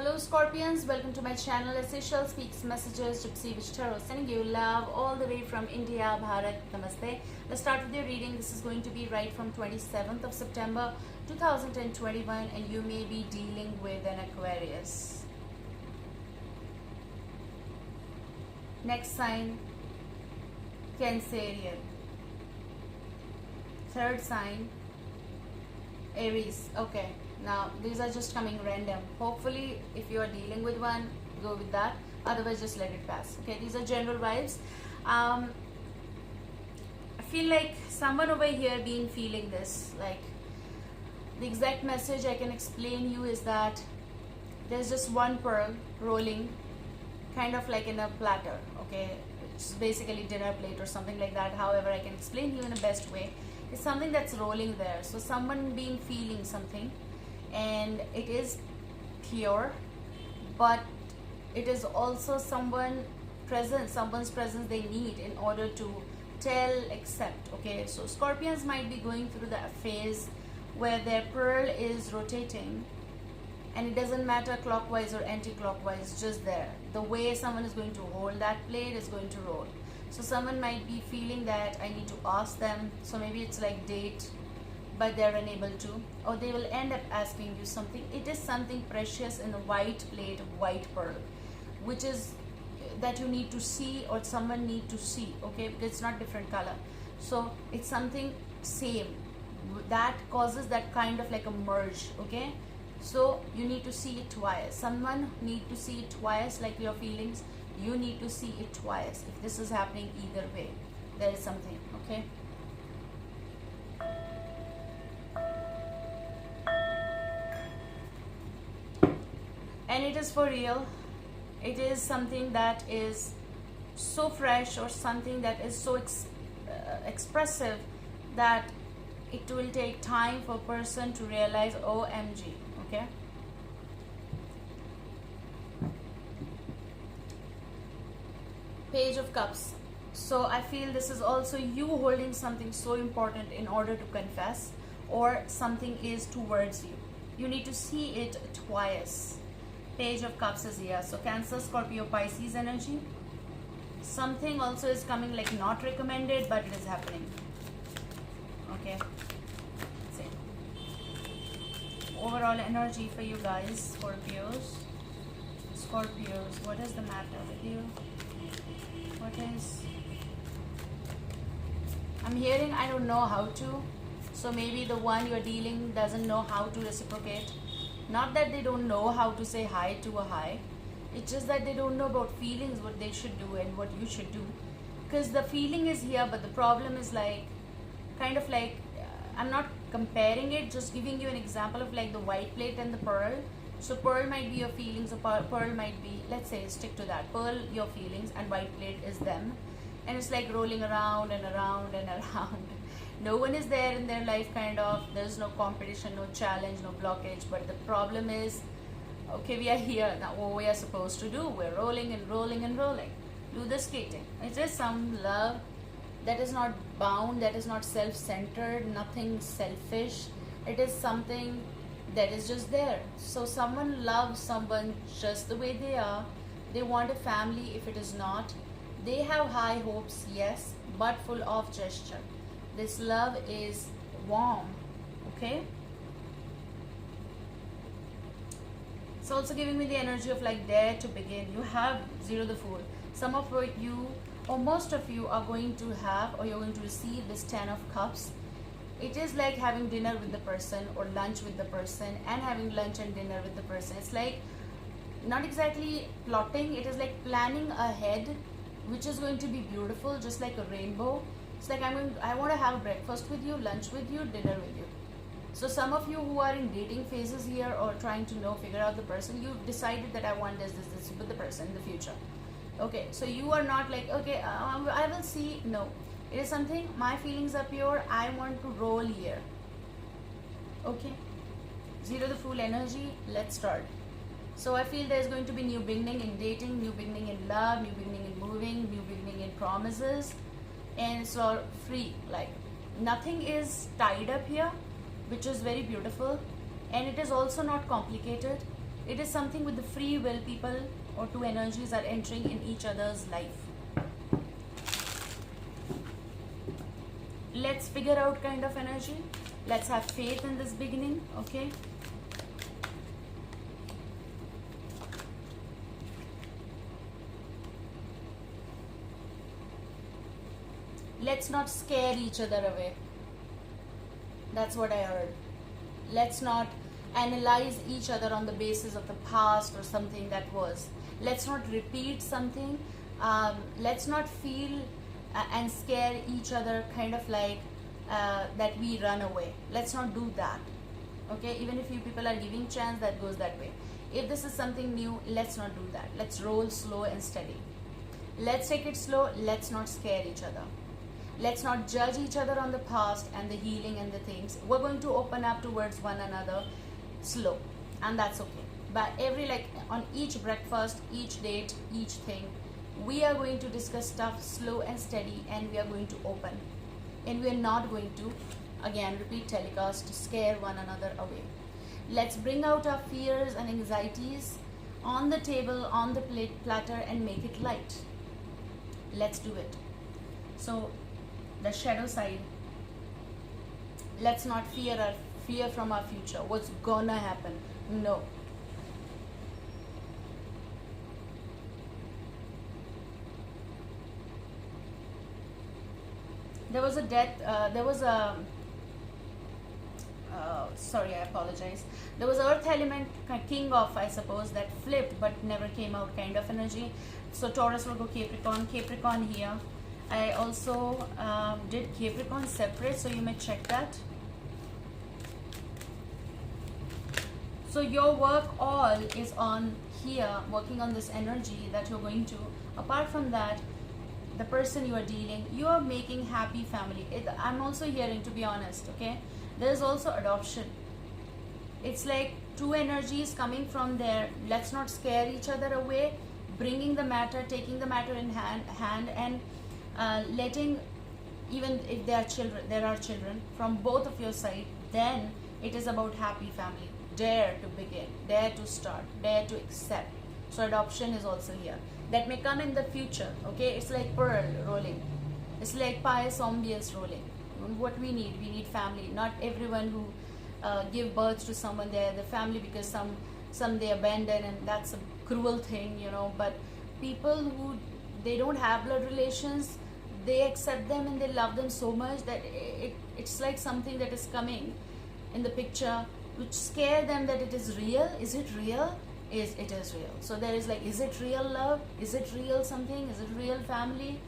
Hello Scorpions, welcome to my channel Essential Speaks Messages Gypsy Witch Tarot, sending you love all the way from India, Bharat, Namaste. Let's start with your reading. This is going to be right from 27th of September 2021 and you may be dealing with an Aquarius. Next sign, Cancerian. Third sign, Aries. Okay. Now, these are just coming random. Hopefully, if you are dealing with one, go with that. Otherwise, just let it pass. Okay, these are general vibes. I feel like someone over here being feeling this. Like, the exact message I can explain you is that there's just one pearl rolling, kind of like in a platter. Okay, it's basically dinner plate or something like that. However, I can explain you in the best way. It's something that's rolling there. So, someone being feeling something. And it is pure, but it is also someone's presence they need in order to tell, accept. Okay, so Scorpions might be going through the phase where their pearl is rotating and it doesn't matter clockwise or anti-clockwise, just there. The way someone is going to hold that plate is going to roll. So someone might be feeling that I need to ask them, so maybe it's like date, but they're unable to, or they will end up asking you something. It is something precious in a white plate of white pearl, which is that you need to see or someone need to see. Okay, because it's not different color, so it's something same that causes that kind of like a merge. Okay, so you need to see it twice. Someone need to see it twice, like your feelings. You need to see it twice. If this is happening either way, there is something. Okay. And it is for real. It is something that is so fresh or something that is so expressive that it will take time for a person to realize OMG. Okay. Page of Cups. So I feel this is also you holding something so important in order to confess, or something is towards you. You need to see it twice. Page of Cups is here. So Cancer, Scorpio, Pisces energy. Something also is coming like not recommended, but it is happening. Okay. That's it. Overall energy for you guys, Scorpios. Scorpios, what is the matter with you? What is... I'm hearing I don't know how to. So maybe the one you're dealing doesn't know how to reciprocate. Not that they don't know how to say hi to a hi. It's just that they don't know about feelings, what they should do and what you should do. Because the feeling is here, but the problem is like, kind of like, I'm not comparing it, just giving you an example of like the white plate and the pearl. So pearl might be your feelings, or pearl might be, let's say, stick to that. Pearl, your feelings, and white plate is them. And it's like rolling around and around and around. No one is there in their life, kind of. There's no competition, no challenge, no blockage. But the problem is, okay, we are here. Now what we are supposed to do? We're rolling and rolling and rolling. Do the skating. It is some love that is not bound, that is not self-centered, nothing selfish. It is something that is just there. So someone loves someone just the way they are. They want a family if it is not. They have high hopes, yes, but full of gesture. This love is warm, okay? It's also giving me the energy of like dare to begin. You have Zero the Fool. Some of you or most of you are going to have, or you're going to receive this 10 of Cups. It is like having dinner with the person or lunch with the person and having lunch and dinner with the person. It's like not exactly plotting. It is like planning ahead, which is going to be beautiful, just like a rainbow. It's like I want to have breakfast with you, lunch with you, dinner with you. So some of you who are in dating phases here or trying to figure out the person, you've decided that I want this with the person in the future. Okay, so you are not like, okay, I will see. No, it is something, my feelings are pure, I want to roll here. Okay, Zero the Fool energy, let's start. So I feel there's going to be new beginning in dating, new beginning in love, new beginning in moving, new beginning in promises. And it's all free, like nothing is tied up here, which is very beautiful. And it is also not complicated. It is something with the free will. People or two energies are entering in each other's life. Let's figure out kind of energy. Let's have faith in this beginning, okay? Let's not scare each other away. That's what I heard. Let's not analyze each other on the basis of the past or something that was. Let's not repeat something. Let's not feel and scare each other kind of like that we run away. Let's not do that. Okay, even if you people are giving chance, that goes that way. If this is something new, let's not do that. Let's roll slow and steady. Let's take it slow. Let's not scare each other. Let's not judge each other on the past and the healing and the things. We're going to open up towards one another slow, and that's okay. But every, like on each breakfast, each date, each thing, we are going to discuss stuff slow and steady, and we are going to open, and we are not going to, again repeat telecast, to scare one another away. Let's bring out our fears and anxieties on the table, on the platter, and make it light. Let's do it. So the shadow side, let's not fear from our future, what's gonna happen. No. There was a death, there was a sorry, I apologize. There was earth element, king of, I suppose, that flipped but never came out kind of energy. So Taurus will go Capricorn here. I also did Capricorn separate, so you may check that. So your work all is on here, working on this energy that you're going to. Apart from that, the person you are dealing, you are making happy family. I'm also hearing, to be honest, okay, there's also adoption. It's like two energies coming from there. Let's not scare each other away, bringing the matter, taking the matter in hand and letting, even if there are children from both of your side, then it is about happy family. Dare to begin, dare to start, dare to accept. So adoption is also here. That may come in the future, okay? It's like pearl rolling. It's like pious ambience rolling. What we need family. Not everyone who give birth to someone, they're the family, because some they abandon, and that's a cruel thing, you know. But people who they don't have blood relations, they accept them and they love them so much that it's like something that is coming in the picture which scare them that it is real. Is it real? It is real. So there is like, is it real love? Is it real something? Is it real family?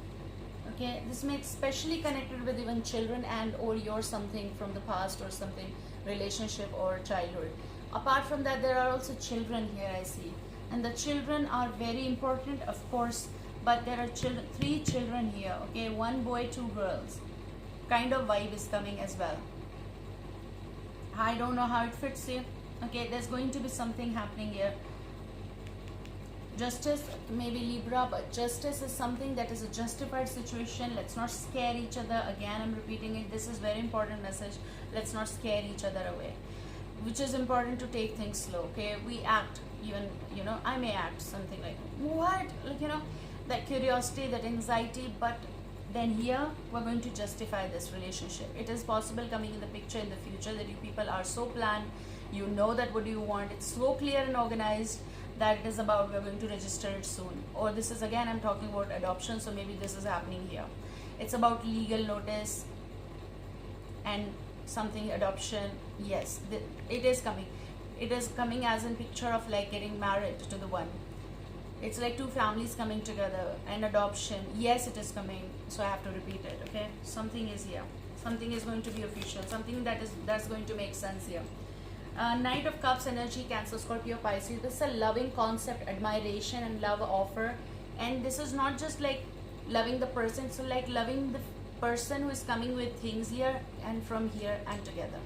Okay, this makes especially connected with even children and or your something from the past or something, relationship or childhood. Apart from that, there are also children here, I see, and the children are very important, of course, but there are children, 3 children here, okay, 1 boy, 2 girls kind of vibe is coming as well. I don't know how it fits here. Okay, there's going to be something happening here. Justice, maybe Libra, but justice is something that is a justified situation. Let's not scare each other. Again, I'm repeating it. This is very important message. Let's not scare each other away. Which is important to take things slow. Okay, we act, even, you know, I may act something like, what? Like, you know, that curiosity, that anxiety, but then here we're going to justify this relationship. It is possible coming in the picture in the future that you people are so planned. You know that what you want. It's so clear and organized that it is about, we're going to register it soon. Or this is, again, I'm talking about adoption, so maybe this is happening here. It's about legal notice and something adoption. Yes, it is coming. It is coming as in picture of like getting married to the one. It's like 2 families coming together and adoption. Yes, it is coming. So I have to repeat it, okay? Something is here. Something is going to be official. Something that's going to make sense here. Knight of Cups energy, Cancer, Scorpio, Pisces. This is a loving concept, admiration and love offer. And this is not just like loving the person. So like loving the person who is coming with things here and from here and together.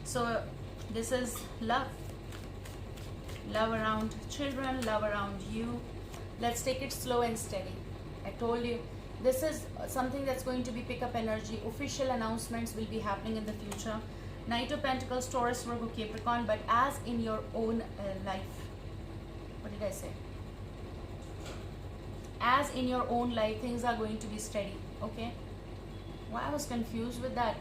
So this is love. Love around children, love around you. Let's take it slow and steady. I told you, this is something that's going to be pick up energy. Official announcements will be happening in the future. Knight of Pentacles, Taurus, Virgo, Capricorn, but as in your own life. What did I say? As in your own life, things are going to be steady. Okay? Why I was confused with that?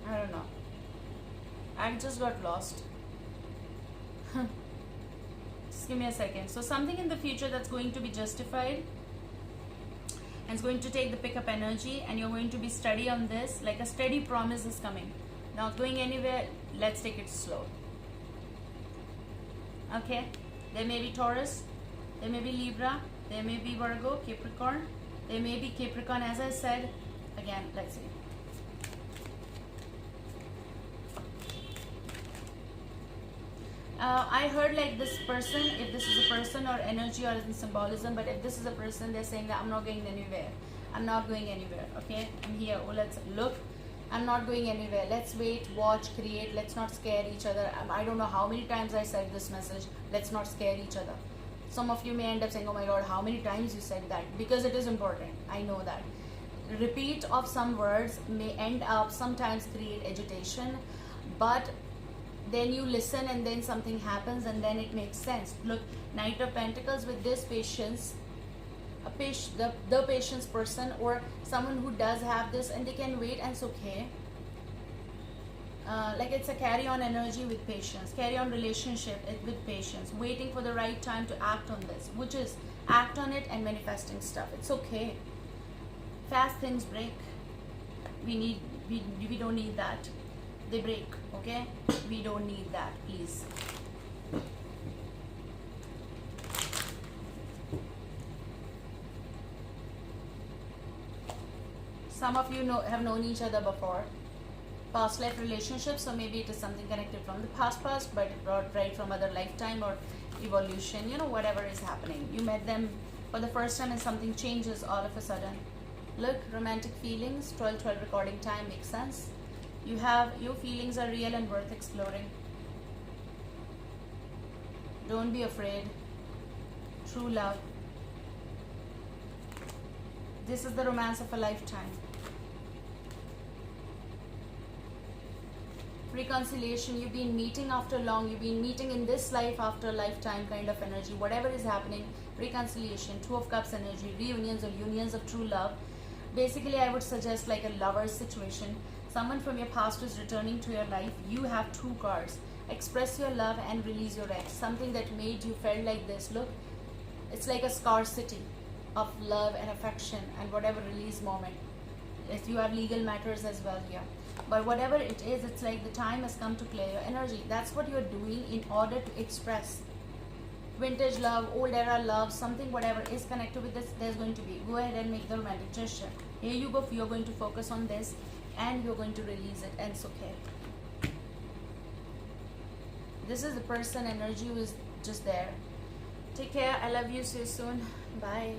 I don't know. I just got lost. Just give me a second. So something in the future that's going to be justified, and it's going to take the pickup energy, and you're going to be steady on this. Like a steady promise is coming. Not going anywhere. Let's take it slow. Okay? There may be Taurus. There may be Libra. There may be Virgo, Capricorn. There may be Capricorn, as I said. Again, let's see. I heard like this person, if this is a person or energy or in symbolism, but if this is a person, they're saying that I'm not going anywhere. I'm not going anywhere. Okay? I'm here. Oh, let's look. I'm not going anywhere. Let's wait, watch, create. Let's not scare each other. I don't know how many times I said this message. Let's not scare each other. Some of you may end up saying, oh my God, how many times you said that? Because it is important. I know that. Repeat of some words may end up sometimes create agitation, but then you listen and then something happens and then it makes sense. Look, Knight of Pentacles with this patience, the patience person or someone who does have this and they can wait and it's okay. Like it's a carry on energy with patience, carry on relationship with patience, waiting for the right time to act on this, which is act on it and manifesting stuff. It's okay. Fast things break. We don't need that. They break, okay? We don't need that, please. Some of you have known each other before. Past life relationships, so maybe it is something connected from the past, but it brought right from other lifetime or evolution, whatever is happening. You met them for the first time and something changes all of a sudden. Look, romantic feelings, 12-12 recording time makes sense. Your feelings are real and worth exploring. Don't be afraid. True love. This is the romance of a lifetime. Reconciliation, you've been meeting after long, you've been meeting in this life after lifetime kind of energy. Whatever is happening, reconciliation, Two of Cups energy, reunions or unions of true love. Basically, I would suggest like a lover's situation. Someone from your past is returning to your life. You have two cards. Express your love and release your ex. Something that made you felt like this. Look, it's like a scarcity of love and affection and whatever release moment. If you have legal matters as well here. But whatever it is, it's like the time has come to clear your energy. That's what you're doing in order to express. Vintage love, old era love, something whatever is connected with this, there's going to be. Go ahead and make the romantic gesture. Here you go. You're going to focus on this and you're going to release it, and it's okay. This is the person energy who is just there. Take care. I love you. See you soon. Bye.